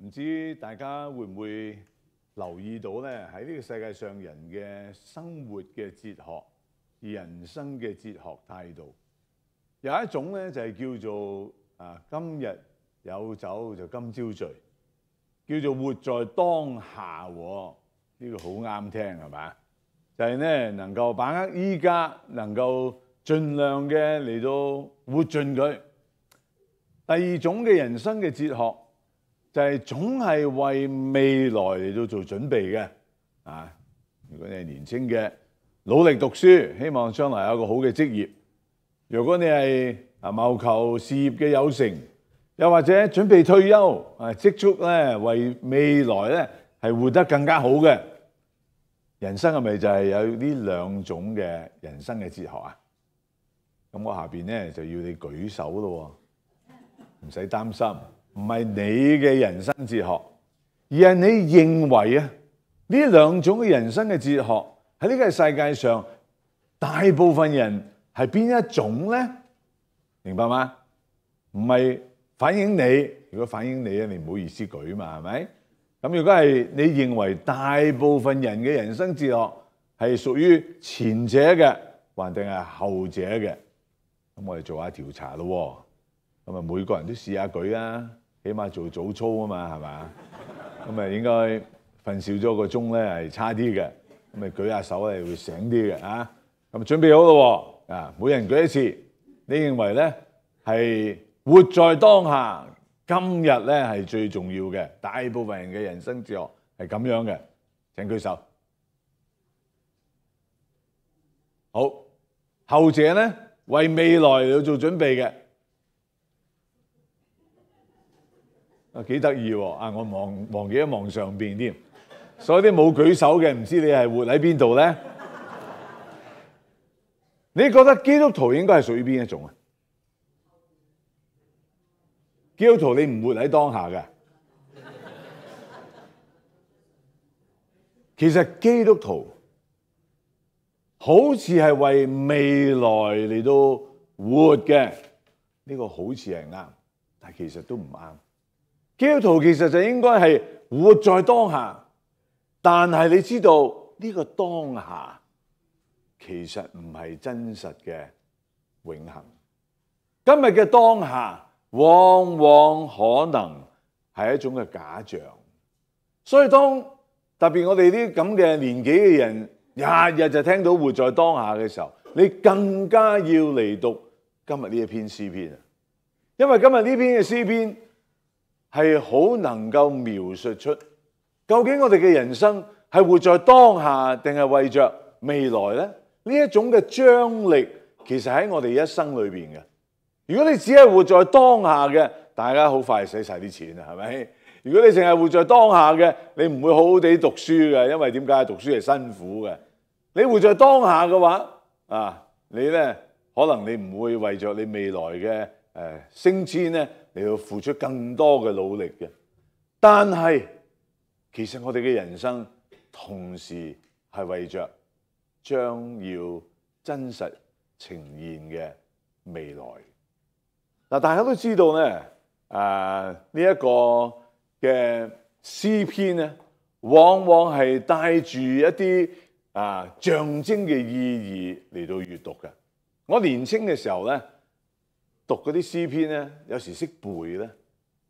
唔知大家會唔會留意到咧？喺呢個世界上，人嘅生活嘅哲學、人生嘅哲學態度，有一種咧就係叫做今日有酒就今朝醉，叫做活在當下喎。呢個好啱聽係嘛？就係咧能夠把握依家，能夠盡量嘅嚟到活盡佢。第二種嘅人生嘅哲學就係總係為未來嚟到做準備嘅。如果你係年輕嘅，努力讀書，希望將來有一個好嘅職業；如果你係謀求事業嘅有成，又或者準備退休，積蓄咧為未來咧係活得更加好嘅。人生係咪就係有呢兩種嘅人生嘅哲學啊？咁我下邊咧就要你舉手咯。唔使擔心，唔係你嘅人生哲學，而係你認為呢兩種嘅人生嘅哲學喺呢個世界上，大部分人係邊一種呢？明白嗎？唔係反映你，如果反映你咧，你唔好意思舉嘛，係咪？咁如果係你認為大部分人嘅人生哲學係屬於前者嘅，還定係後者嘅？咁我哋做下調查咯。咁啊，每個人都試下舉啊，起碼做早操啊嘛，係嘛？咁啊，應該瞓少咗個鐘咧係差啲嘅，咁啊舉下手咧會醒啲嘅啊。咁準備好咯喎，每人舉一次。你認為咧係活在當下，今日咧係最重要嘅？大部分人嘅人生哲學係咁樣嘅，請舉手。好，後者咧為未來要做準備嘅。幾得意喎！我忘記咗望上邊添，所有啲冇舉手嘅，唔知你係活喺邊度咧？你覺得基督徒應該係屬於邊一種啊？基督徒你唔活喺當下嘅，其實基督徒好似係為未來嚟到活嘅，呢個好似係啱，但係其實都唔啱。基督徒其實就應該係活在當下，但係你知道呢個當下其實唔係真實嘅永恆。今日嘅當下往往可能係一種嘅假象，所以當特別我哋啲咁嘅年紀嘅人，日日就聽到活在當下嘅時候，你更加要嚟讀今日呢一篇詩篇啊！因為今日呢篇嘅詩篇係好能夠描述出究竟我哋嘅人生係活在當下定係為着未來呢？呢一種嘅張力其實喺我哋一生裏邊嘅。如果你只係活在當下嘅，大家好快使晒啲錢啊，係咪？如果你淨係活在當下嘅，你唔會好好地讀書嘅，因為點解？讀書係辛苦嘅。你活在當下嘅話，你咧可能你唔會為着你未來嘅升遷咧，你要付出更多嘅努力嘅。但係其實我哋嘅人生同時係為着將要真實呈現嘅未來。嗱，大家都知道咧，呢一個嘅詩篇咧，往往係帶住一啲象徵嘅意義嚟到閱讀嘅。我年青嘅時候咧，讀嗰啲詩篇咧，有時識背咧，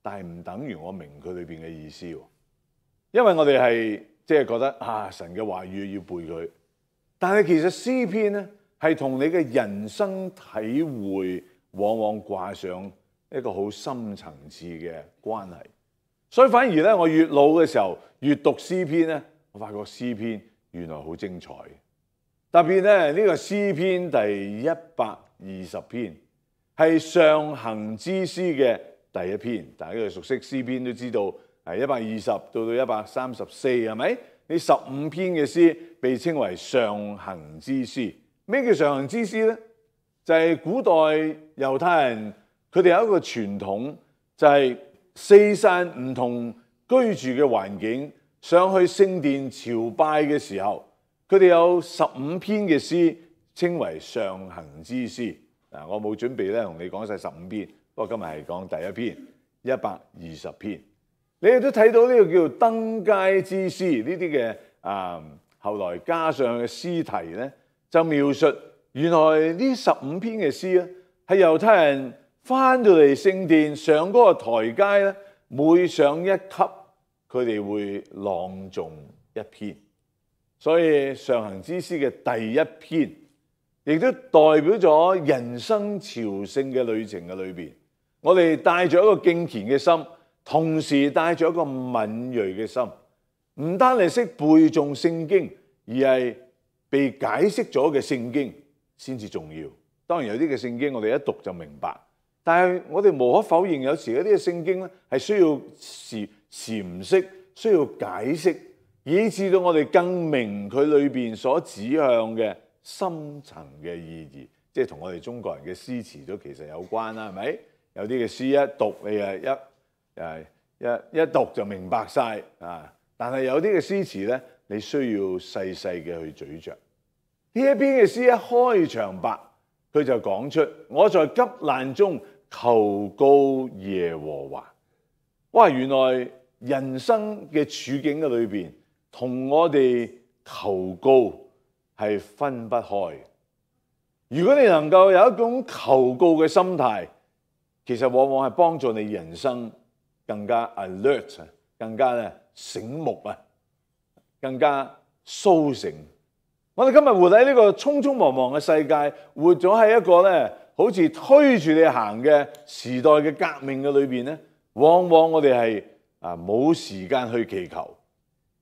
但係唔等於我明佢裏邊嘅意思喎。因為我哋係即係覺得神嘅話語要背佢，但係其實詩篇咧係同你嘅人生體會往往掛上一個好深層次嘅關係。所以反而咧，我越老嘅時候越讀詩篇咧，我發覺詩篇原來好精彩。特別咧呢個詩篇第120篇係上行之詩嘅第一篇，大家熟悉詩篇都知道係120到134，係咪？呢15篇嘅詩被稱為上行之詩。咩叫上行之詩咧？就係古代猶太人佢哋有一個傳統，就係四散唔同居住嘅環境，上去聖殿朝拜嘅時候，佢哋有15篇嘅詩稱為上行之詩。我冇準備咧同你講晒15篇，不過今日係講第一篇120篇。你亦都睇到呢個叫登階之詩呢啲嘅後來加上嘅詩題咧，就描述原來呢15篇嘅詩咧，係猶太人翻到嚟聖殿上嗰個台階咧，每上一級，佢哋會朗誦一篇。所以上行之詩嘅第一篇，亦都代表咗人生朝聖嘅旅程嘅裏邊，我哋帶咗一個敬虔嘅心，同時帶咗一個敏銳嘅心，唔單係識背誦聖經，而係被解釋咗嘅聖經先至重要。當然有啲嘅聖經我哋一讀就明白，但係我哋無可否認，有時一啲嘅聖經咧係需要闡釋，需要解釋，以至到我哋更明佢裏邊所指向嘅深層嘅意義，即係同我哋中國人嘅詩詞都其實有關啦，係咪？有啲嘅詩一讀你一讀就明白晒啊！但係有啲嘅詩詞咧，你需要細細嘅去咀嚼。呢一篇嘅詩一開場白，佢就講出我在急難中求告耶和華。哇！原來人生嘅處境嘅裏邊，同我哋求告係分不開。如果你能夠有一種求告嘅心態，其實往往係幫助你人生更加 alert， 更加醒目啊，更加甦醒。我哋今日活喺呢個匆匆忙忙嘅世界，活咗喺一個好似推住你行嘅時代嘅革命嘅裏邊咧，往往我哋係冇時間去祈求。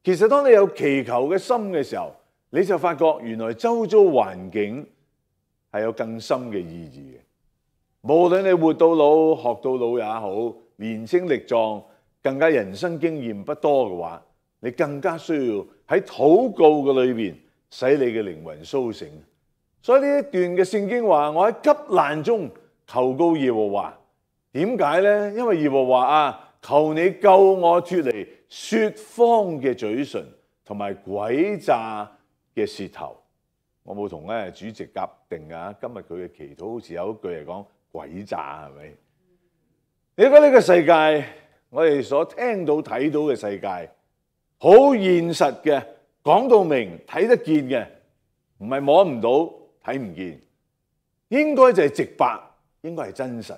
其實當你有祈求嘅心嘅時候，你就發覺原來周遭環境係有更深嘅意義嘅。無論你活到老、學到老也好，年青力壯，更加人生經驗不多嘅話，你更加需要喺禱告嘅裏邊使你嘅靈魂甦醒。所以呢一段嘅聖經話：我喺急難中求告耶和華。點解呢？因為耶和華求你救我脫離説謊嘅嘴唇同埋詭詐嘅舌頭。我冇同主席夾定㗎，今日佢嘅祈禱好似有一句係講詭詐，係咪？你覺得呢個世界，我哋所聽到睇到嘅世界，好現實嘅，講到明睇得見嘅，唔係摸唔到睇唔見，應該就係直白，應該係真實。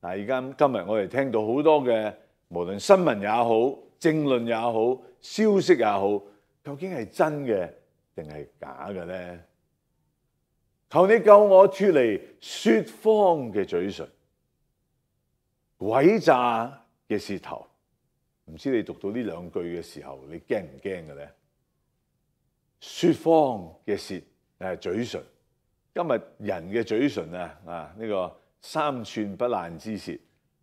但係而家今日我哋聽到好多嘅，無論新聞也好、政論也好、消息也好，究竟係真嘅定係假嘅呢？求你救我脫離説謊嘅嘴唇、詭詐嘅舌頭。唔知你讀到呢兩句嘅時候，你驚唔驚嘅咧？説謊嘅嘴唇，今日人嘅嘴唇呢個3寸不爛之舌，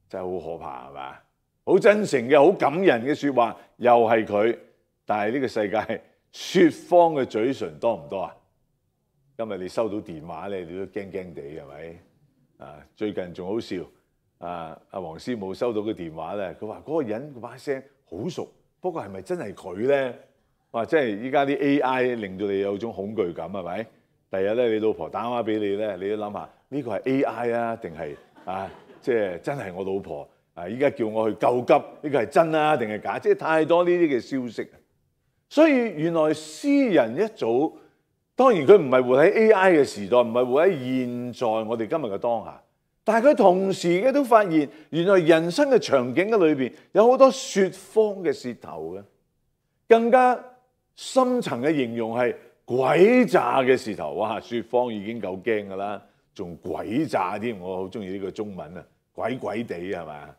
真係好可怕，係嘛？好真誠嘅、好感人嘅説話，又係佢。但係呢個世界説謊嘅嘴唇多唔多啊？今日你收到電話咧，你都驚驚地，係咪？最近仲好笑，阿黃師母收到個電話咧，佢話嗰個人嗰把聲好熟，不過係咪真係佢咧？哇！即係依家啲 AI 令到你有種恐懼感，係咪？第日咧，你老婆打電話俾你咧，你都諗下呢個係 AI 啊，定係即係真係我老婆依家叫我去救急，呢個係真啊定係假？即係太多呢啲嘅消息。所以原來詩人一早，當然佢唔係活喺 AI 嘅時代，唔係活喺現在我哋今日嘅當下，但係佢同時嘅都發現，原來人生嘅場景嘅裏邊有好多説謊嘅舌頭嘅，更加深層嘅形容係詭詐嘅舌頭。哇！説謊已經夠驚㗎啦，仲詭詐添，我好中意呢個中文啊，鬼鬼地係嘛？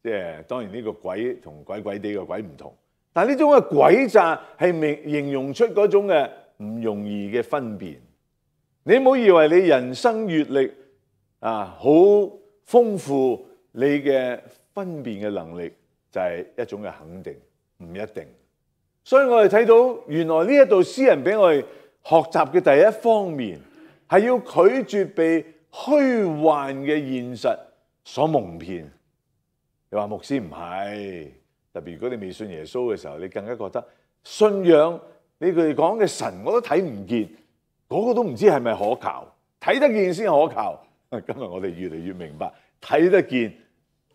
即係當然呢個鬼同鬼鬼地嘅鬼唔同，但係呢種嘅詭詐係形容出嗰種嘅唔容易嘅分辨。你唔好以為你人生閲歷好豐富，你嘅分辨嘅能力就係一種嘅肯定，唔一定。所以我哋睇到原來呢一度詩人俾我哋學習嘅第一方面係要拒絕被虛幻嘅現實所蒙騙。你話牧師唔係，特別如果你未信耶穌嘅時候，你更加覺得信仰你哋講嘅神我都睇唔見，嗰個都唔知係咪可靠，睇得見先可靠。今日我哋越嚟越明白，睇得見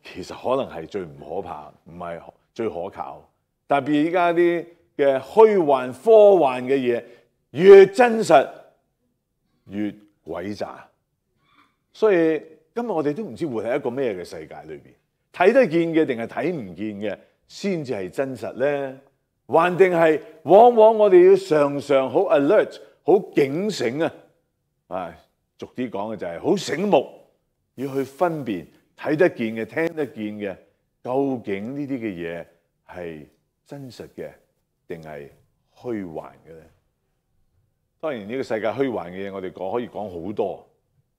其實可能係最唔可怕，唔係最可靠。特別依家啲嘅虛幻科幻嘅嘢越真實越詭詐，所以今日我哋都唔知活喺一個咩嘅世界裏邊，睇得見嘅定係睇唔見嘅先至係真實咧？還定係往往我哋要常常好 alert、好警醒啊！俗啲講嘅就係好醒目，要去分辨睇得見嘅、聽得見嘅，究竟呢啲嘅嘢係真實嘅定係虛幻嘅咧？當然呢個世界虛幻嘅嘢，我哋可以講好多，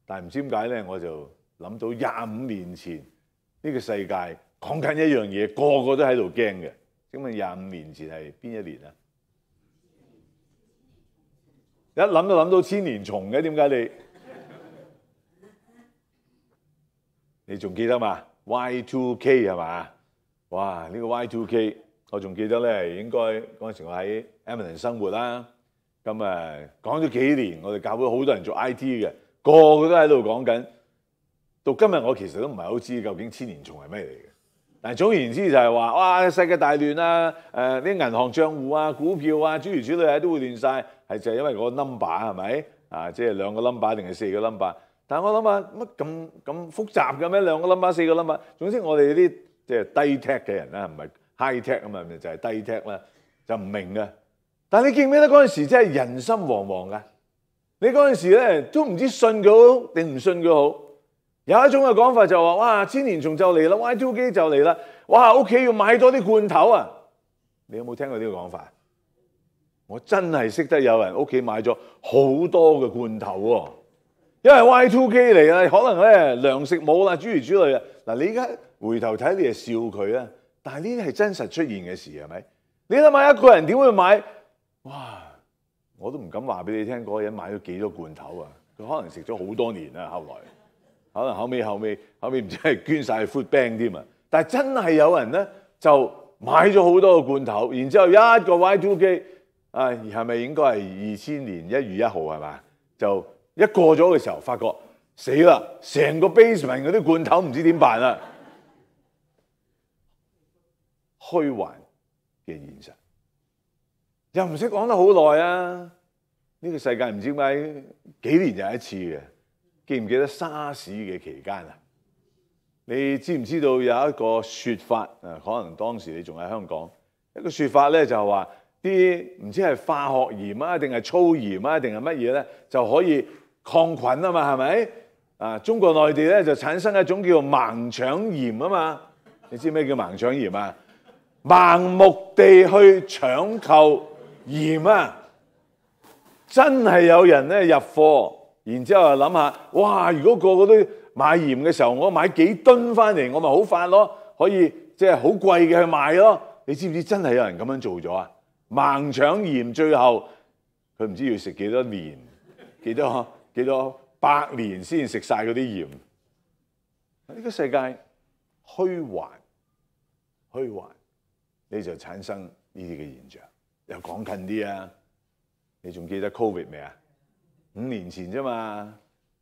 但係唔知點解咧，我就諗到25年前呢個世界講緊一樣嘢，個個都喺度驚嘅。請問25年前係邊一年啊？一諗都諗到千年蟲嘅，點解你仲記得嘛？Y2K 係嘛？哇！呢個 Y2K 我仲記得咧，應該嗰陣時我喺 Edmonton 生活啦。咁講咗幾年，我哋教會好多人做 IT 嘅，個個都喺度講緊。到今日我其實都唔係好知究竟千年蟲係咩嚟嘅。但係總言之就係話，哇！世界大亂啊！啲銀行帳戶啊、股票啊、諸如此類都會亂晒，係就係因為個 number 係咪？即係2個 number 定係4個 number？但係我諗下乜咁複雜嘅咩？2個 number、4個 number，總之我哋啲即係低 tech 嘅人啦，唔係 high tech 啊嘛，就係低 tech 啦，就唔明嘅。但係你記唔記得嗰陣時真係人心惶惶㗎？你嗰陣時咧都唔知信佢好定唔信佢好。有一種嘅講法就話：哇，千年蟲就嚟啦 ，Y2K 就嚟啦！哇，屋企要買多啲罐頭啊！你有冇聽過呢個講法？我真係識得有人屋企買咗好多嘅罐頭喎，因為 Y2K 嚟啦，可能咧糧食冇啦，諸如此類啊！嗱，你而家回頭睇，你係笑佢啊，但係呢啲係真實出現嘅事，係咪？你諗下一個人點會買？哇！我都唔敢話俾你聽，嗰個人買咗幾多罐頭啊！佢可能食咗好多年啦，後來。可能後尾唔知係捐晒去 food bank 添啊！但係真係有人咧就買咗好多個罐頭，然之後一個 Y2K 係咪應該係2000年1月1號係嘛？就一過咗嘅時候，發覺死啦！成個 basement 嗰啲罐頭唔知點辦啦！虛幻嘅現實又唔識講得好耐啊！呢個世界唔知點解幾年就一次嘅。記唔記得沙士嘅期間啊？你知唔知道有一個説法啊？可能當時你仲喺香港，一個説法咧就係話啲唔知係化學鹽啊，定係粗鹽啊，定係乜嘢咧，就可以抗菌啊嘛，係咪？啊，中國內地咧就產生一種叫做盲腸鹽啊嘛。你知咩叫盲腸鹽啊？盲目地去搶購鹽啊！真係有人咧入貨。然之後又諗下，哇！如果個個都買鹽嘅時候，我買幾噸翻嚟，我咪好快咯，可以即係好貴嘅去賣咯。你知唔知真係有人咁樣做咗啊？盲搶鹽，最後佢唔知要食幾多年、幾多百年先食晒嗰啲鹽。呢個世界虛幻，你就產生呢啲嘅現象。又講近啲啊，你仲記得 Covid 未啊？5年前啫嘛，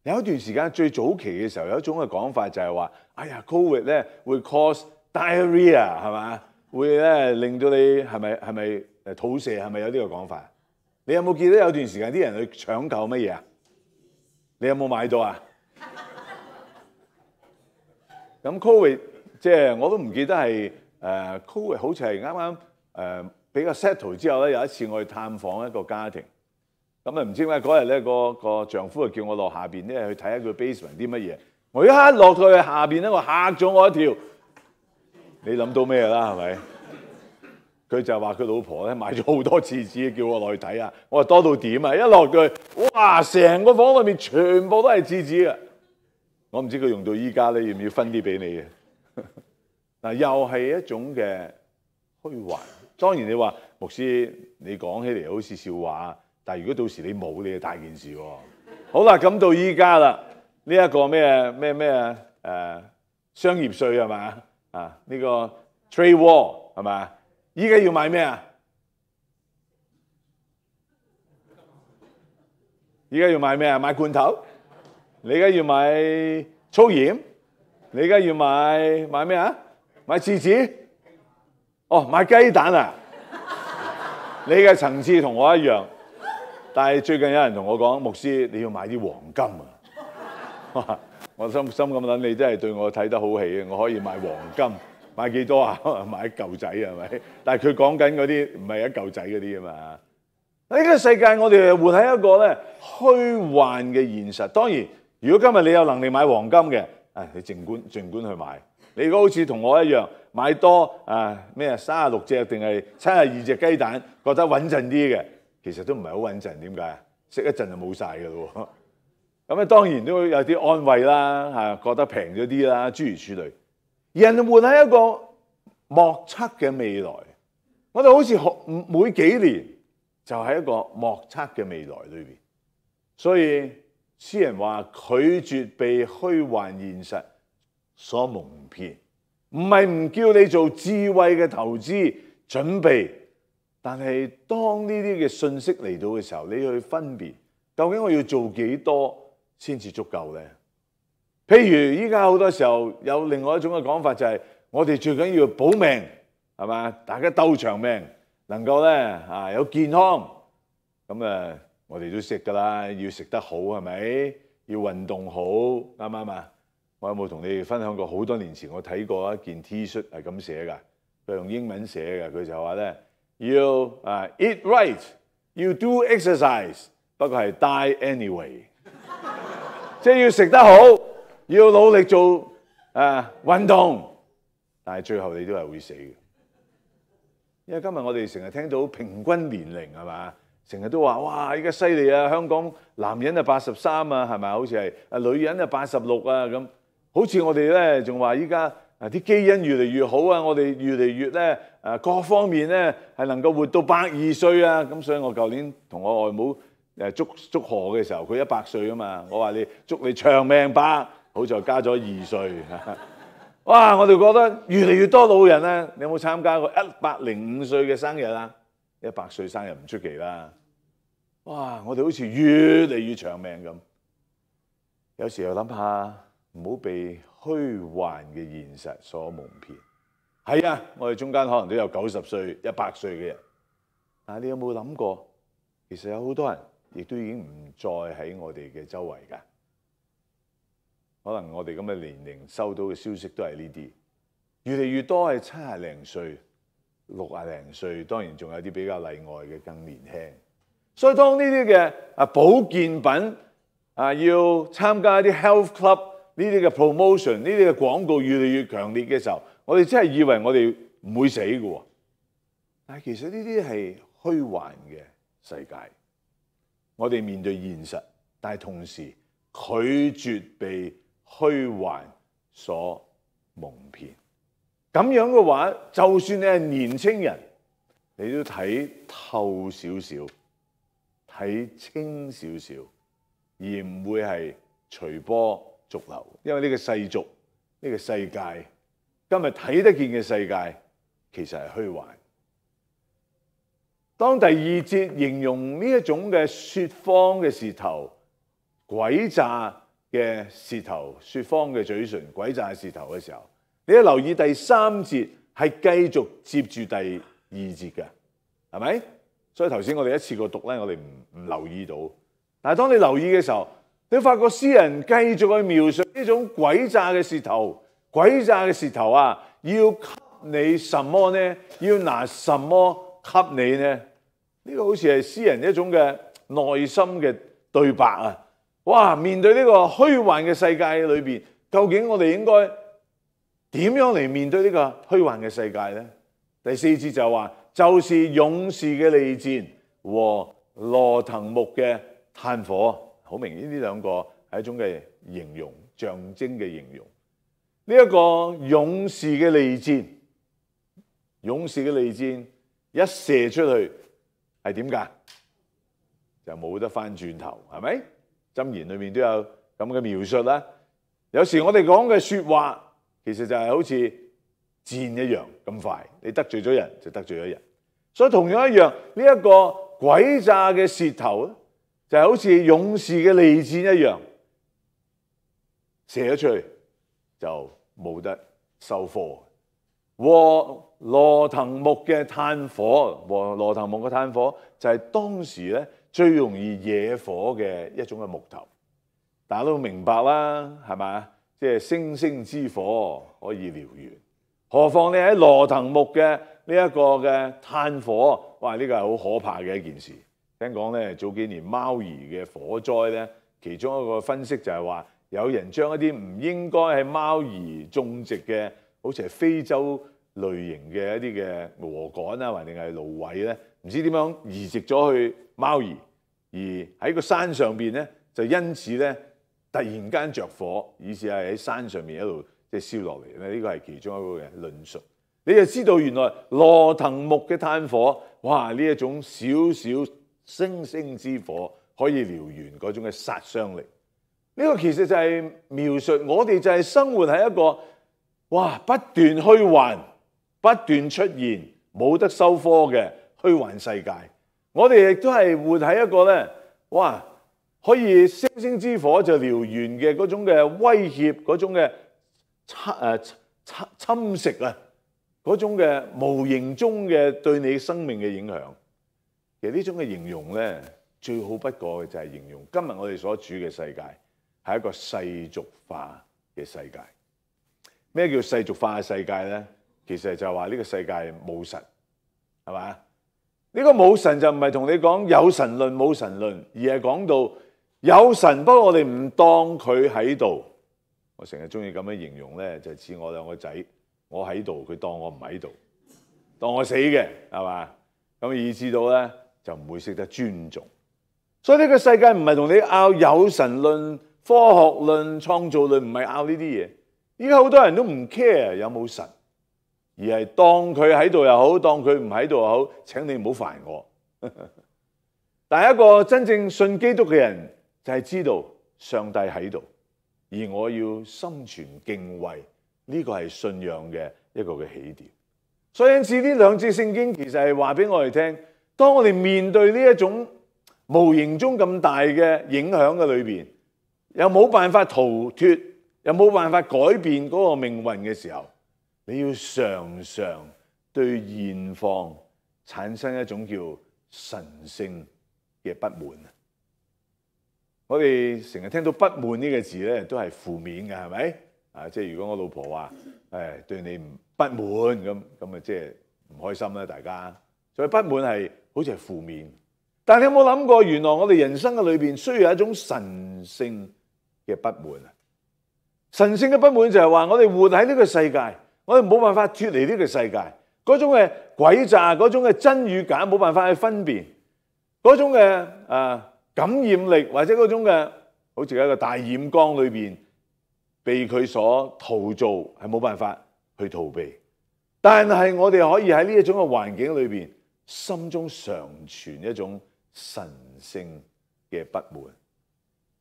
有一段時間最早期嘅時候，有一種嘅講法就係話：哎呀，Covid 咧會 cause diarrhea 係嘛？會咧令到你係咪肚瀉？係咪有呢個講法？你有冇記得有段時間啲人去搶購乜嘢啊？你有冇買到啊？咁 Covid 即係我都唔記得係Covid 好似係啱啱比較 settle 之後咧，有一次我去探訪一個家庭。咁唔知點解嗰日咧個丈夫就叫我落下邊咧去睇下佢 basement 啲乜嘢。我一落到去下邊咧，我嚇咗我一跳。你諗到咩啦？係咪？佢就話佢老婆咧買咗好多廁紙，叫我落去睇下。我話多到點啊！一落到去，哇！成個房裏面全部都係廁紙嘅。我唔知佢用到依家咧要唔要分啲俾你嘅。嗱，又係一種嘅虛幻。當然你話牧師，你講起嚟好似笑話。但係如果到時你冇，你就大件事喎。好啦，咁到依家啦，呢一個咩商業稅係嘛？呢個 trade war 係嘛？依家要買咩啊？依家要買咩啊？買罐頭？你而家要買粗鹽？你而家要買咩啊？買廁紙？哦，買雞蛋啊！你嘅層次同我一樣，但係最近有人同我講，牧師你要買啲黃金啊！我心咁諗，你真係對我睇得好起啊！我可以買黃金，買幾多啊？買一嚿仔係咪？但係佢講緊嗰啲唔係一嚿仔嗰啲啊嘛。呢個世界我哋活喺一個咧虛幻嘅現實。當然，如果今日你有能力買黃金嘅，你盡管去買。你如果好似同我一樣買多36隻定係72隻雞蛋，覺得穩陣啲嘅，其實都唔係好穩陣。點解？食一陣就冇晒㗎咯。咁當然都有啲安慰啦，覺得平咗啲啦，諸如此類。人活喺一個莫測嘅未來，我哋好似每幾年就喺一個莫測嘅未來裏邊。所以詩人話拒絕被虛幻現實所蒙騙，唔係唔叫你做智慧嘅投資準備，但係當呢啲嘅信息嚟到嘅時候，你要去分別究竟我要做幾多先至足夠呢？譬如依家好多時候有另外一種嘅講法，就係我哋最緊要保命，係嘛？大家鬥長命，能夠咧有健康，咁我哋都識噶啦，要食得好係咪？要運動好，啱唔啱啊？我有冇同你哋分享過？好多年前我睇過一件 T 恤係咁寫㗎，佢用英文寫嘅，佢就話咧要eat right，要 do exercise，不過係 die anyway， 即係要食得好，要努力做運動，但係最後你都係會死嘅。因為今日我哋成日聽到平均年齡係嘛？成日都話哇，依家犀利啊！香港男人83啊，係咪？好似係女人86啊咁。好似我哋咧仲話依家啲基因越嚟越好啊，我哋越嚟越咧各方面咧係能夠活到120歲啊。咁所以我舊年同我外母祝賀嘅時候，佢100歲啊嘛。我話你祝你長命百，好在加咗2歲。哇！我哋覺得越嚟越多老人咧，你有冇參加過105歲嘅生日啊？100歲生日唔出奇啦。哇！我哋好似越嚟越長命咁。有時又諗下，唔好被虛幻嘅現實所蒙騙。係啊，我哋中間可能都有90歲、100歲嘅人，但係你有冇諗過，其實有好多人亦都已經唔再喺我哋嘅周圍㗎。可能我哋咁嘅年齡收到嘅消息都係呢啲，越嚟越多係70零歲、60零歲，當然仲有啲比較例外嘅更年輕。所以當呢啲嘅保健品要參加一啲 health club 呢啲嘅 promotion 呢啲嘅廣告越嚟越強烈嘅時候，我哋真係以為我哋唔會死嘅喎。但係其實呢啲係虛幻嘅世界，我哋面對現實，但係同時拒絕被虛幻所蒙騙。咁樣嘅話，就算你係年青人，你都睇透少少，睇清少少，而唔會係隨波逐流。因為呢個世俗，呢個世界，今日睇得見嘅世界，其實係虛幻。當第2節形容呢一種嘅説謊嘅舌頭、詭詐嘅舌頭、説謊嘅嘴唇、詭詐嘅舌頭嘅時候，你一留意第3節係繼續接住第2節嘅，係咪？所以頭先我哋一次過讀咧，我哋唔留意到。但係當你留意嘅時候，你發覺詩人繼續去描述呢種詭詐嘅舌頭、詭詐嘅舌頭啊，要給你什麼呢？要拿什麼給你呢？呢個好似係詩人一種嘅內心嘅對白啊！哇！面對呢個虛幻嘅世界裏邊，究竟我哋應該點樣嚟面對呢個虛幻嘅世界呢？第4節就話，就是勇士嘅利箭和羅騰木嘅炭火。好明顯呢兩個係一種嘅形容，象徵嘅形容。呢一個勇士嘅利箭，勇士嘅利箭一射出去係點㗎？就冇得翻轉頭，係咪？箴言裏面都有咁嘅描述啦。有時我哋講嘅説話，其實就係好似箭一樣咁快，你得罪咗人就得罪咗人。所以同樣一樣，呢一個詭詐嘅舌頭咧，就係好似勇士嘅利箭一樣，射咗出去就冇得收科。和羅騰木嘅炭火，和羅騰木嘅炭火就係當時咧最容易惹火嘅一種嘅木頭。大家都明白啦，係咪？即係星星之火可以燎原，何況你喺羅騰木嘅呢一個嘅炭火，哇！呢個係好可怕嘅一件事。聽講咧，早幾年貓兒嘅火災咧，其中一個分析就係話，有人將一啲唔應該喺貓兒種植嘅，好似係非洲類型嘅一啲嘅禾稈啊，還定係蘆葦咧，唔知點樣移植咗去貓兒，而喺個山上邊咧，就因此咧突然間着火，以至係喺山上面一路即係燒落嚟咧。呢個係其中一個嘅論述。你就知道原來羅騰木嘅炭火，哇！呢一種少少星星之火可以燎原嗰種嘅殺傷力。呢個其實就係描述我哋就係生活喺一個哇不斷虛幻、不斷出現、冇得收科嘅虛幻世界。我哋亦都係活喺一個咧，哇！可以星星之火就燎原嘅嗰種嘅威脅，嗰種嘅侵蝕啊，嗰種嘅無形中嘅對你生命嘅影響。其實呢種嘅形容咧，最好不過嘅就係形容今日我哋所處嘅世界係一個世俗化嘅世界。咩叫世俗化嘅世界咧？其實就係話呢個世界冇神，係嘛？呢個冇神就唔係同你講有神論冇神論，而係講到有神，不過我哋唔當佢喺度。我成日中意咁樣形容咧，就似我兩個仔，我喺度，佢當我唔喺度，當我死嘅，係嘛？咁以致到咧就唔會識得尊重。所以呢個世界唔係同你拗有神論、科學論、創造論，唔係拗呢啲嘢。依家好多人都唔 care 有冇神，而係當佢喺度又好，當佢唔喺度又好，請你唔好煩我。但係一個真正信基督嘅人就係知道上帝喺度，而我要心存敬畏，呢個係信仰嘅一個嘅起點。所以因此呢兩節聖經其實係話俾我哋聽，當我哋面對呢一種無形中咁大嘅影響嘅裏邊，又冇辦法逃脫，又冇辦法改變嗰個命運嘅時候，你要常常對現況產生一種叫神聖嘅不滿。我哋成日聽到不滿呢個字咧，都係負面嘅，係咪？即係如果我老婆話對你不滿咁啊，即係唔開心啦，大家。所以不滿係好似係負面。但係你有冇諗過，原來我哋人生嘅裏邊需要一種神聖嘅不滿啊！神聖嘅不滿就係話，我哋活喺呢個世界，我哋冇辦法脫離呢個世界嗰種嘅詭詐，嗰種嘅真與假，冇辦法去分辨嗰種嘅感染力，或者嗰種嘅好似喺一個大染缸裏邊被佢所陶造，係冇辦法去逃避。但係我哋可以喺呢一種嘅環境裏邊，心中常存一種神聖嘅不滿。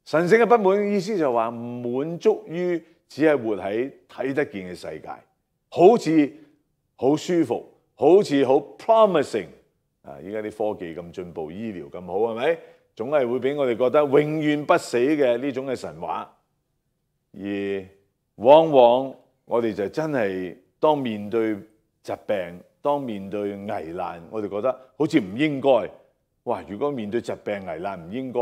神聖嘅不滿意思就係話唔滿足於只係活喺睇得見嘅世界，好似好舒服，好似好 promising 依家啲科技咁進步，醫療咁好，係咪？總係會俾我哋覺得永遠不死嘅呢種嘅神話。而往往我哋就真係當面對疾病，當面對危難，我哋覺得好似唔應該。哇！如果面對疾病危難唔應該，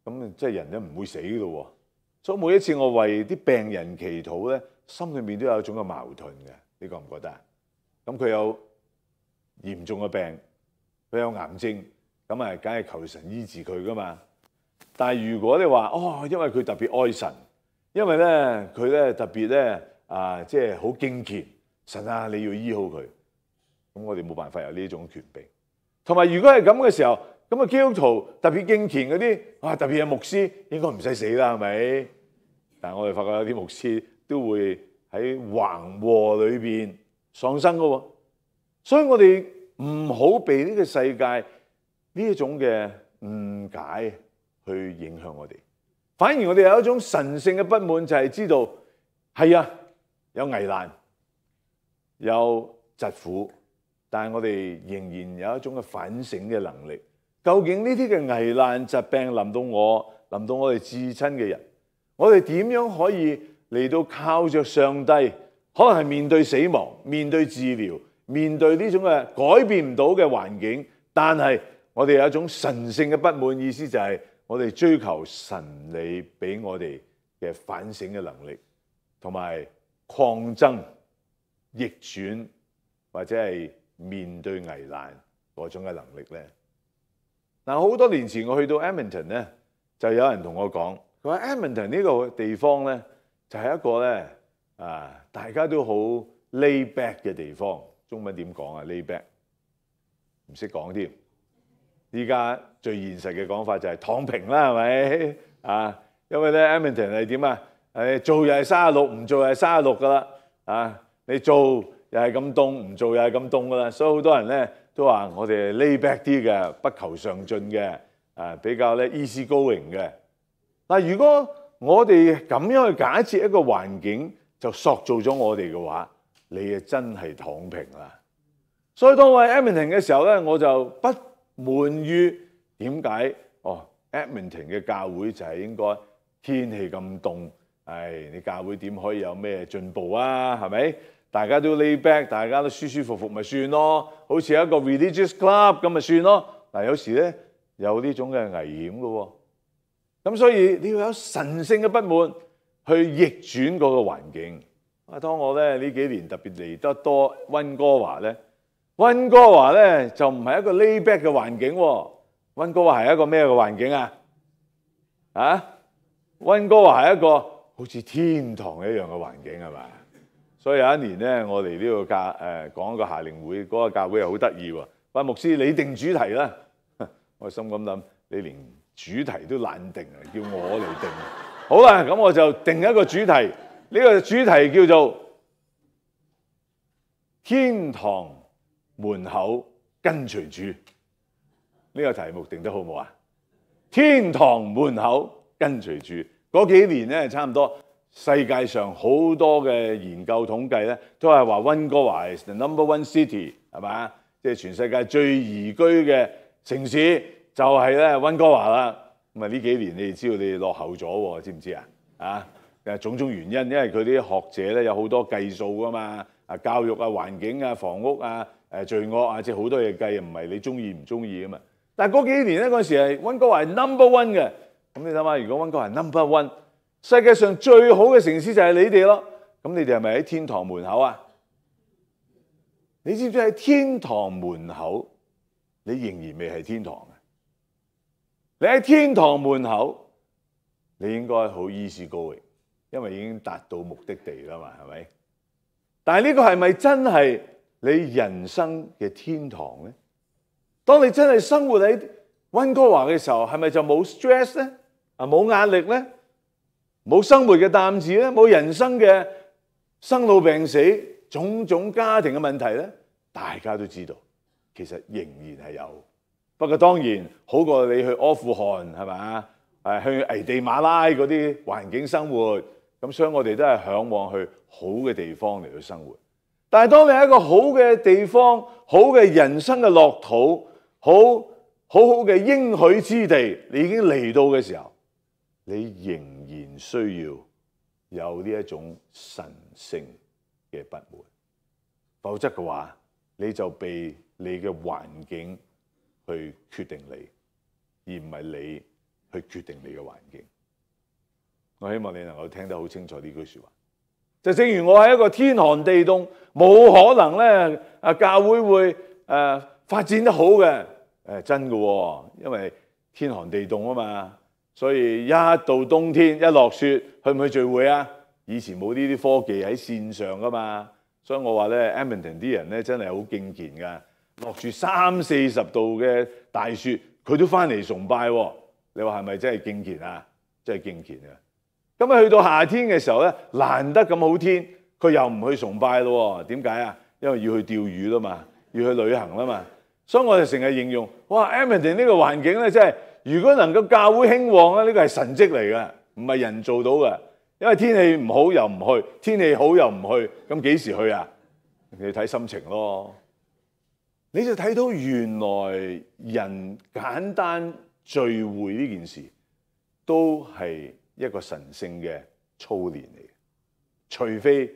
咁即係人都唔會死嘅咯。所以每一次我為啲病人祈禱咧，心裏面都有一種嘅矛盾嘅，你覺唔覺得？咁佢有嚴重嘅病，佢有癌症，咁啊，梗係求神醫治佢噶嘛。但係如果你話因為佢特別愛神，因為咧佢咧特別咧即係好敬虔，神啊，你要醫好佢，咁我哋冇辦法有呢種權柄。同埋如果係咁嘅時候，咁啊基督徒特別敬虔嗰啲，特別係牧師，應該唔使死啦，係咪？但係我哋發覺有啲牧師都會喺橫禍裏邊喪生噶喎。所以我哋唔好被呢個世界呢一種嘅誤解去影響我哋，反而我哋有一種神聖嘅不滿，就係知道係啊，有危難，有疾苦，但係我哋仍然有一種嘅反省嘅能力。究竟呢啲嘅危難疾病臨到我哋至親嘅人，我哋點樣可以嚟到靠着上帝可能係面對死亡、面對治療、面對呢種嘅改變唔到嘅環境，但係我哋有一種神聖嘅不滿，意思就係我哋追求神你俾我哋嘅反省嘅能力，同埋抗爭、逆轉或者係面對危難嗰種嘅能力咧。嗱，好多年前我去到 Edmonton 咧，就有人同我講，佢話 Edmonton 呢個地方咧就係一個咧大家都好 lay back 嘅地方。中文點講啊 ？lay back 唔識講添。依家最現實嘅講法就係躺平啦，係咪啊？因為咧 Edmonton 係點啊？做又係36，唔做又係36噶啦。啊，你做又係咁凍，唔做又係咁凍噶啦。所以好多人咧都話我哋係 lay back 啲嘅，不求上進嘅，比較咧 easy going 嘅。但如果我哋咁樣去假設一個環境，就塑造咗我哋嘅話，你真係躺平啦。所以當我喺 Edmonton 嘅時候咧，我就不滿於點解Edmonton 嘅教會就係應該天氣咁凍，你教會點可以有咩進步啊？係咪？大家都 lay back， 大家都舒舒服服咪算咯，好似一個 religious club 咁咪算咯。嗱，有時咧有呢種嘅危險嘅喎，咁所以你要有神聖嘅不滿去逆轉嗰個環境。當我咧呢幾年特別嚟得多溫哥華咧，溫哥華咧就唔係一個 lay back 嘅環境喎。溫哥華係一個咩嘅環境啊？溫哥華係一個好似天堂一樣嘅環境係嘛？所以有一年咧，我哋呢個講一個夏令會，嗰個教會又好得意喎。話牧師你定主題啦，我心咁諗，你連主題都懶定啊，叫我嚟定。好啦，咁我就定一個主題。呢個主題叫做天堂門口跟隨主。呢個題目定得好唔好啊？天堂門口跟隨主。嗰幾年咧，差唔多世界上好多嘅研究統計咧，都係話溫哥華係 the number one city， 係嘛？即係全世界最宜居嘅城市就係咧溫哥華啦。咁啊呢幾年你哋知道你哋落後咗喎，知唔知啊？種種原因，因為佢啲學者咧有好多計數噶嘛，教育啊、環境啊、房屋啊、罪惡啊，即係好多嘢計，唔係你中意唔中意噶嘛。但係嗰幾年咧，嗰陣時係溫哥華係 number one 嘅。咁你諗下，如果溫哥華係 number one， 世界上最好嘅城市就係你哋咯。咁你哋係咪喺天堂門口啊？你知唔知喺天堂門口，你仍然未係天堂嘅？你喺天堂門口，你應該好 easy going，因為已經達到目的地啦嘛，係咪？但係呢個係咪真係你人生嘅天堂咧？當你真係生活喺溫哥華嘅時候，係咪就冇 stress 咧？冇壓力咧？冇生活嘅擔子咧？冇人生嘅生老病死、種種家庭嘅問題咧？大家都知道，其實仍然係有。不過當然好過你去阿富汗係咪？去危地馬拉嗰啲環境生活。咁所以我哋都係嚮往去好嘅地方嚟去生活。但係當你喺一個好嘅地方、好嘅人生嘅樂土、好嘅應許之地，你已經嚟到嘅時候，你仍然需要有呢一種神聖嘅不滿，否則嘅話，你就被你嘅環境去決定你，而唔係你去決定你嘅環境。我希望你能夠聽得好清楚呢句說話。就正如我喺一個天寒地凍，冇可能咧教會會發展得好嘅，真嘅喎，因為天寒地凍啊嘛。所以一到冬天一落雪，去唔去聚會啊？以前冇呢啲科技喺線上噶嘛，所以我話咧 Edmonton 啲人咧真係好敬虔噶，落住30-40度嘅大雪，佢都翻嚟崇拜喎。你話係咪真係敬虔啊？真係敬虔啊！咁啊去到夏天嘅時候咧，難得咁好天，佢又唔去崇拜咯。點解啊？因為要去釣魚啦嘛，要去旅行啦嘛。所以我就成日形容，哇 Edmonton 呢個環境咧，真係如果能夠教會興旺咧，呢個係神蹟嚟嘅，唔係人做到嘅。因為天氣唔好又唔去，天氣好又唔去，咁幾時去啊？你睇心情咯。你就睇到原來人簡單聚會呢件事都係一個神聖嘅操練嚟，除非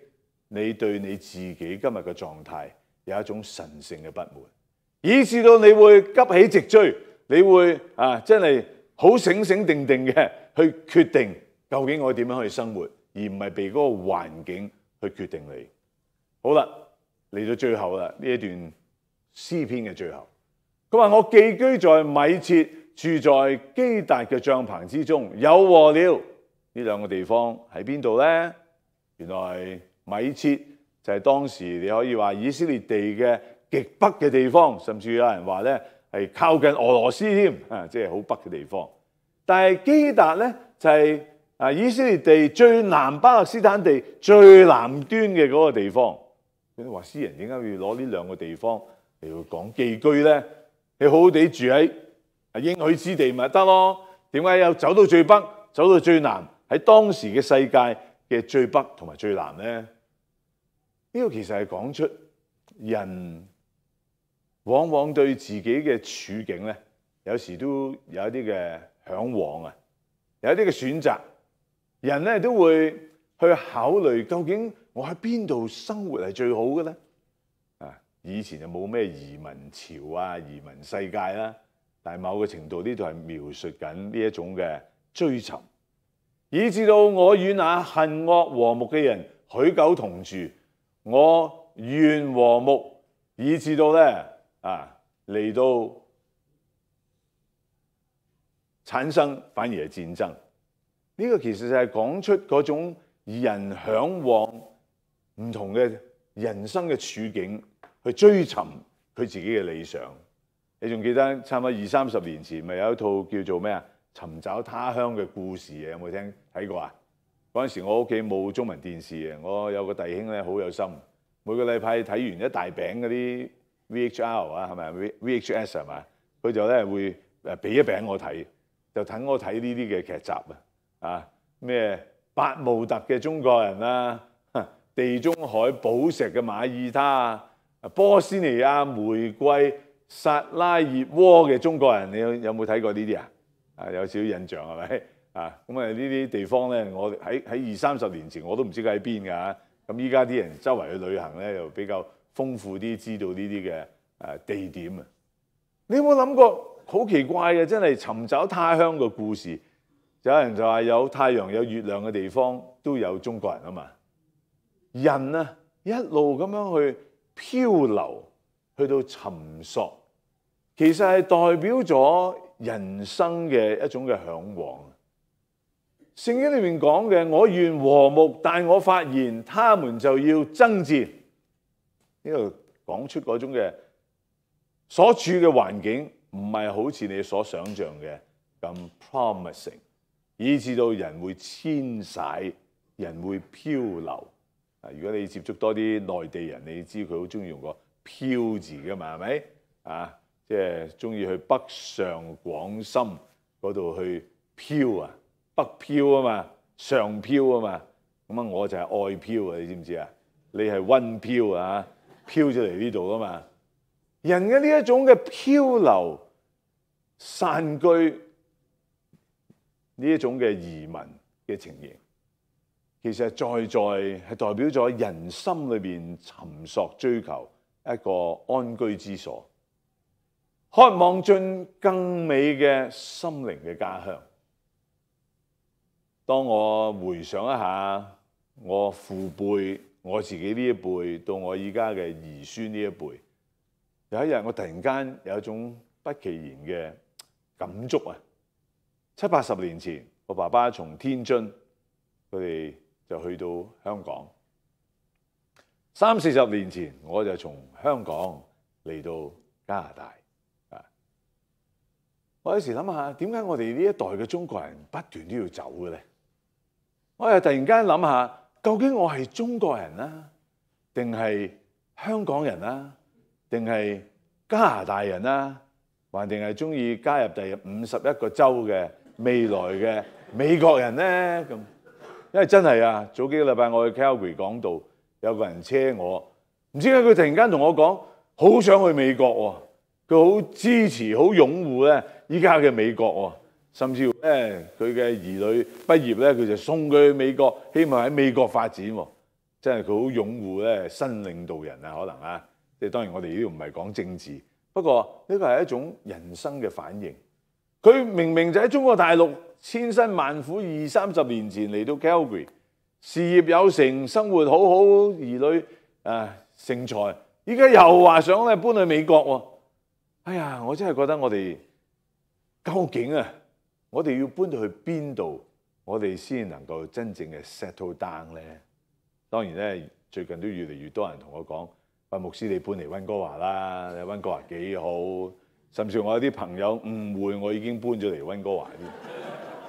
你對你自己今日嘅狀態有一種神聖嘅不滿，以致到你會急起直追，你會真係好醒醒定定嘅去決定究竟我點樣去生活，而唔係被嗰個環境去決定你。好啦，嚟到最後啦，呢一段詩篇嘅最後，佢話：我寄居在米設，住在基達嘅帳棚之中，有禍了。呢兩個地方喺邊度呢？原來米設就係當時你可以話以色列地嘅極北嘅地方，甚至有人話咧係靠近俄羅斯添，即係好北嘅地方。但係基達咧就係以色列地最南巴勒斯坦地最南端嘅嗰個地方。你話詩人點解要攞呢兩個地方嚟講寄居咧？你好好地住喺應許之地咪得咯？點解要走到最北，走到最南？喺當時嘅世界嘅最北同埋最南咧，呢個其實係講出人往往對自己嘅處境咧，有時都有一啲嘅向往啊，有一啲嘅選擇。人咧都會去考慮究竟我喺邊度生活係最好嘅咧？以前就冇咩移民潮啊、移民世界啦，但係某個程度呢度係描述緊呢一種嘅追尋。以至到我與那恨惡和睦嘅人許久同住，我願和睦，以至到咧嚟到產生反而係戰爭。呢個其實就係講出嗰種人向往唔同嘅人生嘅處境，去追尋佢自己嘅理想。你仲記得差唔多20-30年前咪有一套叫做咩啊？尋找他鄉嘅故事有冇睇過啊？嗰陣時我屋企冇中文電視嘅，我有個弟兄咧好有心，每個禮拜睇完一大餅嗰啲 VHR 啊，係咪 VHS 係嘛？佢就咧會俾一餅我睇，就等我睇呢啲嘅劇集啊，咩百慕特嘅中國人啦，地中海寶石嘅馬耳他啊，波斯尼亞玫瑰薩拉熱窩嘅中國人，你有冇睇過呢啲啊？有少少印象係咪？咁呢啲地方咧，我喺20-30年前我都唔知佢喺邊㗎。咁依家啲人周圍去旅行咧，又比較豐富啲，知道呢啲嘅地點啊。你有冇諗過好奇怪嘅？真係尋找他鄉嘅故事。有人就話有太陽有月亮嘅地方都有中國人啊嘛。人啊一路咁樣去漂流，去到尋索，其實係代表咗人生嘅一種嘅向往。聖經裏面講嘅，我願和睦，但我發現他們就要爭戰。呢度講出嗰種嘅所處嘅環境唔係好似你所想象嘅咁 promising， 以致到人會遷徙，人會漂流。如果你接觸多啲內地人，你知佢好中意用個漂字㗎嘛，係咪？即係中意去北上廣深嗰度去漂啊，北漂啊嘛，上漂啊嘛。咁我就係外漂啊，你知唔知啊？你係溫漂啊，漂咗嚟呢度啊嘛。人嘅呢一種嘅漂流、散居呢一種嘅移民嘅情形，其實係代表咗人心裏邊尋索追求一個安居之所，渴望進更美嘅心靈嘅家鄉。當我回想一下我父輩、我自己呢一輩到我依家嘅兒孫呢一輩，有一日我突然間有一種不其然嘅感觸啊！70-80年前，我爸爸從天津佢哋就去到香港，30-40年前我就從香港嚟到加拿大。我有時諗下，點解我哋呢一代嘅中國人不斷都要走嘅咧？我又突然間諗下，究竟我係中國人啊，定係香港人啊，定係加拿大人啊，還定係中意加入第51個州嘅未來嘅美國人咧？咁因為真係啊，早幾個禮拜我去 Calgary 講道，有個人車我，唔知點解佢突然間同我講，好想去美國喎，佢好支持、好擁護咧依家嘅美國喎。甚至乎咧，佢嘅兒女畢業咧，佢就送佢去美國，希望喺美國發展喎。真係佢好擁護咧新領導人啊，可能啊，即係當然我哋呢度唔係講政治，不過呢個係一種人生嘅反應。佢明明就喺中國大陸千辛萬苦20-30年前嚟到 Calgary， 事業有成，生活好好，兒女成才，依家又話想咧搬去美國喎。哎呀，我真係覺得我哋究竟我哋要搬到去邊度，我哋先能夠真正嘅 settle down 咧？當然咧，最近都越嚟越多人同我講，話牧師你搬嚟溫哥華啦，溫哥華幾好。甚至我有啲朋友誤會我已經搬咗嚟溫哥華添。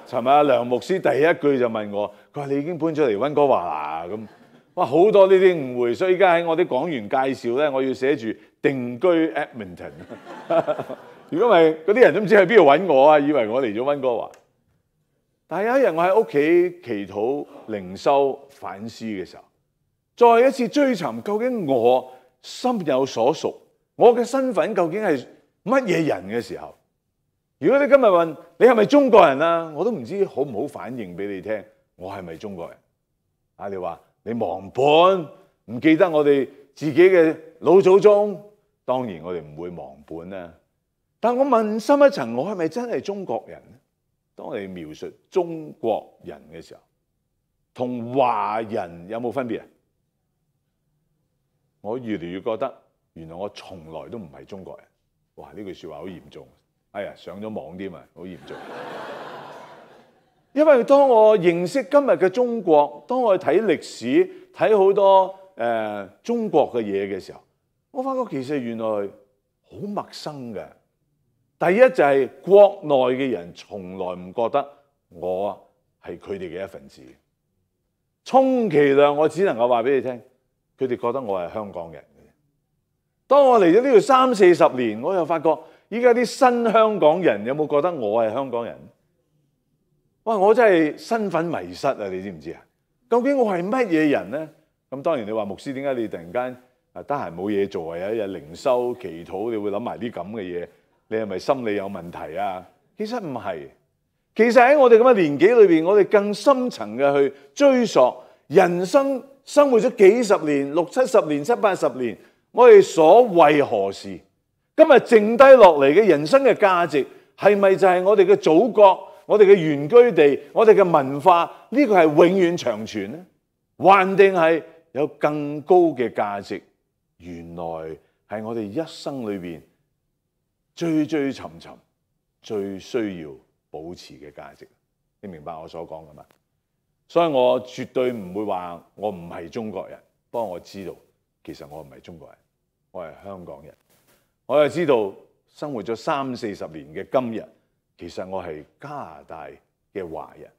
尋日梁牧師第一句就問我，佢話你已經搬咗嚟溫哥華啦咁。哇，好多呢啲誤會，所以而家喺我啲講員介紹咧，我要寫住定居 Edmonton。如果唔係，嗰啲人都唔知喺邊度揾我啊，以為我嚟咗溫哥華。但係有一日我喺屋企祈禱、靈修、反思嘅時候，再一次追尋究竟我心有所屬，我嘅身份究竟係乜嘢人嘅時候，如果你今日問你係咪中國人啊，我都唔知好唔好反應俾你聽，我係咪中國人？啊，你話你忘本，唔記得我哋自己嘅老祖宗，當然我哋唔會忘本啦。但我問深一層，我係咪真係中國人？當你描述中國人嘅時候，同華人有冇分別啊？我越嚟越覺得，原來我從來都唔係中國人。哇！呢句説話好嚴重，哎呀，上咗網添啊，好嚴重。因為當我認識今日嘅中國，當我睇歷史、睇好多中國嘅嘢嘅時候，我發覺其實原來好陌生嘅。第一就係國內嘅人從來唔覺得我係佢哋嘅一份子，充其量我只能夠話俾你聽，佢哋覺得我係香港人。當我嚟咗呢度30-40年，我又發覺依家啲新香港人有冇覺得我係香港人？哇！我真係身份迷失啊！你知唔知啊？究竟我係乜嘢人呢？咁當然你話牧師點解你突然間得閒冇嘢做啊？有一日靈修祈禱，你會諗埋啲咁嘅嘢？你係咪心理有問題啊？其實唔係，其實喺我哋咁嘅年紀裏邊，我哋更深層嘅去追溯人生，生活咗幾十年、60-70年、70-80年。我哋所為何事？今日剩低落嚟嘅人生嘅價值，係咪就係我哋嘅祖國、我哋嘅原居地、我哋嘅文化？呢個係永遠長存呢？還定係有更高嘅價值？原來係我哋一生裏邊追追尋尋、最需要保持嘅價值。你明白我所講嘅嘛？所以我絕對唔會話我唔係中國人，不過我知道其實我唔係中國人。我係香港人，我又知道生活咗30-40年嘅今日，其實我係加拿大嘅華人。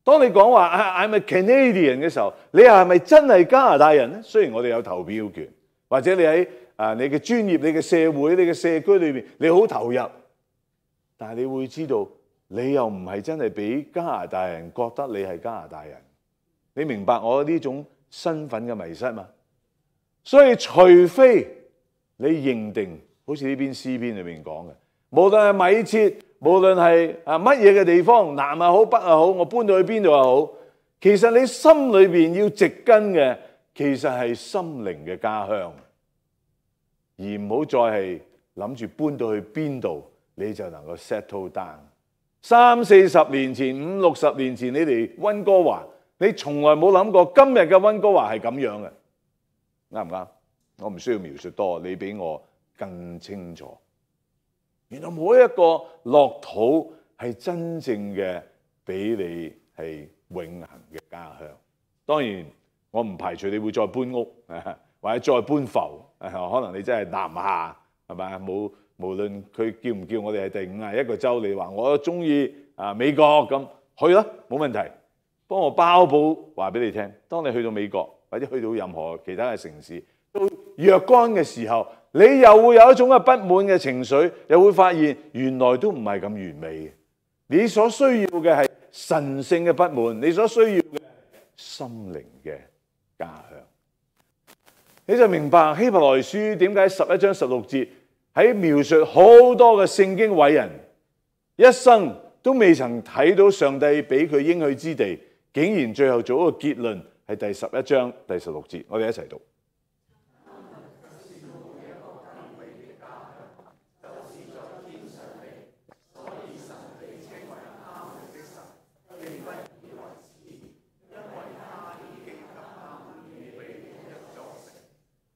當你講話 I'm a Canadian 嘅時候，你係咪真係加拿大人呢？雖然我哋有投票權，或者你喺你嘅專業、你嘅社會、你嘅社區裏面，你好投入，但係你會知道，你又唔係真係俾加拿大人覺得你係加拿大人。你明白我呢種身份嘅迷失嘛？所以除非你認定，好似呢篇詩篇裏面講嘅，無論係米設，無論係乜嘢嘅地方，南又好，北又好，我搬到去邊度又好，其實你心裏邊要植根嘅，其實係心靈嘅家鄉，而唔好再係諗住搬到去邊度，你就能夠 settle down。30-40年前、50-60年前，你嚟溫哥華，你從來冇諗過今日嘅溫哥華係咁樣嘅。啱唔啱？我唔需要描述多，你比我更清楚。原來每一個樂土係真正嘅俾你係永恆嘅家鄉。當然，我唔排除你會再搬屋，或者再搬埠。可能你真係南下，係咪？無論佢叫唔叫我哋係第51個州，你話我中意美國咁去啦，冇問題。幫我包保話俾你聽，當你去到美國，或者去到任何其他嘅城市，到若干嘅時候，你又會有一種嘅不滿嘅情緒，又會發現原來都唔係咁完美。你所需要嘅係神聖嘅不滿，你所需要嘅心靈嘅家鄉。你就明白希伯來書點解11章16節喺描述好多嘅聖經偉人一生都未曾睇到上帝俾佢應許之地，竟然最後做一個結論。係第11章第16節，我哋一齊讀。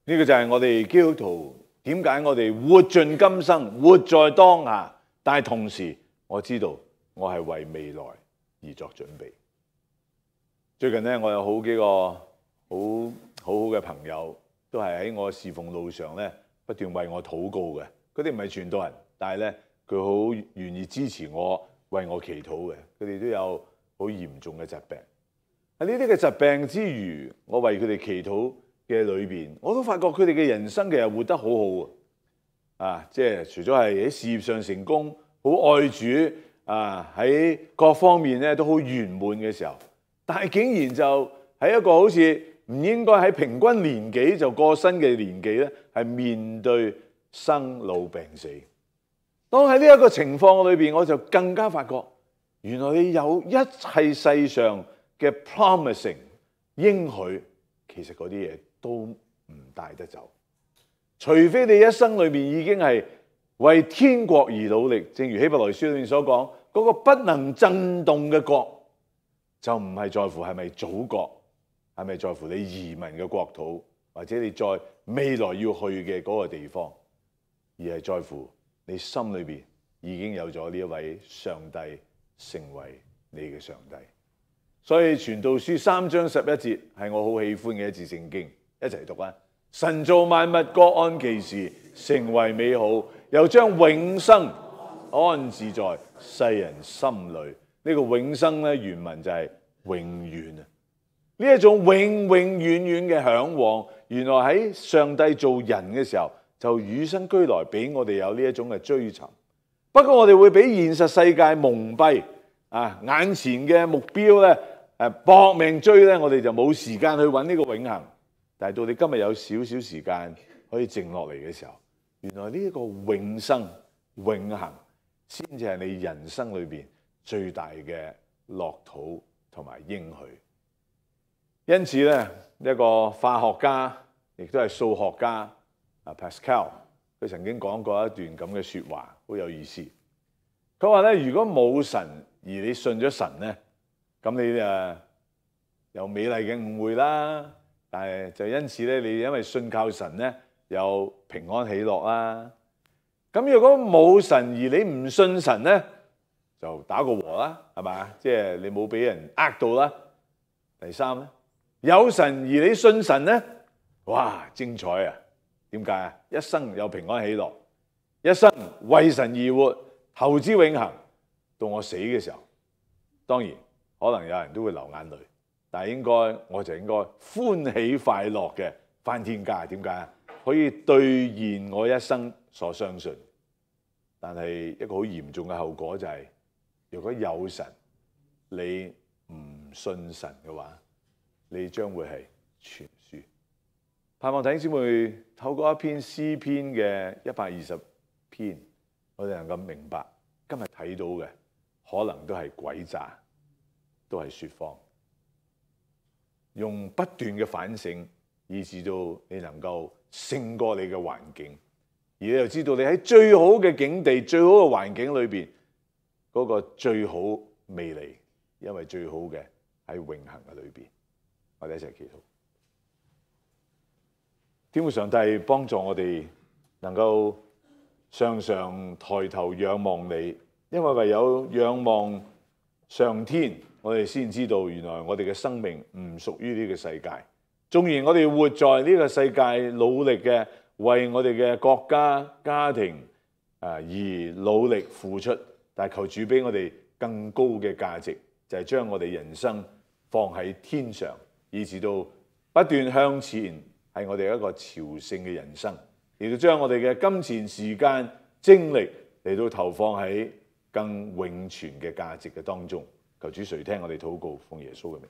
呢個就係我哋基督徒點解我哋活盡今生，活在當下，但係同時我知道我係為未來而作準備。最近咧，我有好幾個好嘅朋友，都係喺我侍奉路上咧不斷為我禱告嘅。佢哋唔係傳道人，但係咧佢好願意支持我，為我祈禱嘅。佢哋都有好嚴重嘅疾病。喺呢啲嘅疾病之餘，我為佢哋祈禱嘅裏邊，我都發覺佢哋嘅人生其實活得好好啊！即係除咗係喺事業上成功，好愛主啊，喺各方面咧都好圓滿嘅時候，但係竟然就喺一個好似唔應該喺平均年紀就過身嘅年紀咧，係面對生老病死。當喺呢一個情況裏邊，我就更加發覺，原來你有一切世上嘅 promising 應許，其實嗰啲嘢都唔帶得走，除非你一生裏面已經係為天國而努力。正如希伯來書裏面所講，嗰個不能震動嘅國，就唔係在乎係咪祖國，係咪在乎你移民嘅國土，或者你在未來要去嘅嗰個地方，而係在乎你心裏邊已經有咗呢一位上帝成為你嘅上帝。所以傳道書3章11節係我好喜歡嘅一節聖經，一齊讀啊！神造萬物各按其時，成為美好，又將永生安置在世人心裏。呢個永生咧，原文就係永遠啊！呢一種永遠嘅向往，原來喺上帝做人嘅時候就與生俱來，俾我哋有呢一種嘅追尋。不過我哋會俾現實世界蒙蔽啊，眼前嘅目標咧。搏命追咧，我哋就冇時間去揾呢個永恆。但係到你今日有少少時間可以靜落嚟嘅時候，原來呢一個永生永恆先至係你人生裏邊最大嘅樂土同埋應許。因此咧，一個化學家亦都係數學家Pascal， 佢曾經講過一段咁嘅説話，好有意思。佢話咧，如果冇神而你信咗神咧，咁你有美麗嘅誤會啦，但係就因此咧，你因為信靠神咧，有平安喜樂啦。咁如果冇神而你唔信神咧，就打個和啦，係咪？即係你冇俾人呃到啦。第三咧，有神而你信神咧，哇，精彩啊！點解啊？一生有平安喜樂，一生為神而活，投資永恆。到我死嘅時候，當然。可能有人都會流眼淚，但係我就應該歡喜快樂嘅返天家。點解啊？可以兌現我一生所相信。但係一個好嚴重嘅後果就係，如果有神，你唔信神嘅話，你將會係全輸。盼望弟兄姊妹透過一篇詩篇嘅120篇，我哋能夠明白今日睇到嘅可能都係詭詐。都係説謊，用不斷嘅反省，以至到你能夠勝過你嘅環境，而你又知道你喺最好嘅境地、最好嘅環境裏邊，嗰個最好未嚟，因為最好嘅喺永恆嘅裏邊。我哋一齊祈禱，天父上帝幫助我哋能夠常常抬頭仰望你，因為唯有仰望上天，我哋先知道原來我哋嘅生命唔屬於呢個世界。縱然我哋活在呢個世界，努力嘅為我哋嘅國家、家庭而努力付出，但係求主俾我哋更高嘅價值，就係將我哋人生放喺天上，以至到不斷向前，係我哋一個朝聖嘅人生，亦都將我哋嘅金錢、時間、精力嚟到投放喺更永存嘅價值嘅當中。求主垂聽我哋禱告，奉耶穌嘅名。